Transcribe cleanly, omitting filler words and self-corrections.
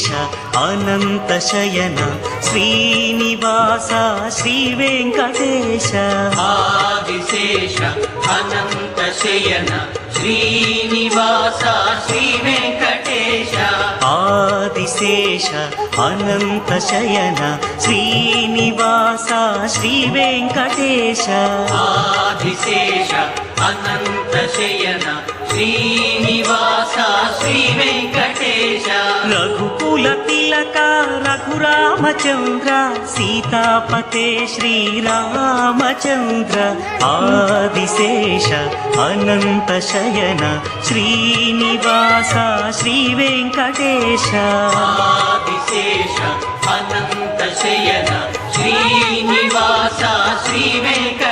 ఆదిశేష అనంత శయన శ్రీనివాస శ్రీ వెంకటేశ ఆదిశేష అనంత శయన శ్రీనివాస శ్రీ వెంకటేశ ఆదిశేష అనంత శయన శ్రీనివాస శ్రీ వెంకటేశ ఆదిశేష అనంత శయన శ్రీనివాస శ్రీ వెంకటేశ రఘుకుల తిలక రఘురామచంద్ర సీతాపతే శ్రీరామచంద్ర ఆదిశేష అనంత శయన శ్రీనివాస శ్రీ వెంకటేశ ఆదిశేష అనంత శయన శ్రీనివాస శ్రీ వెంకటేశ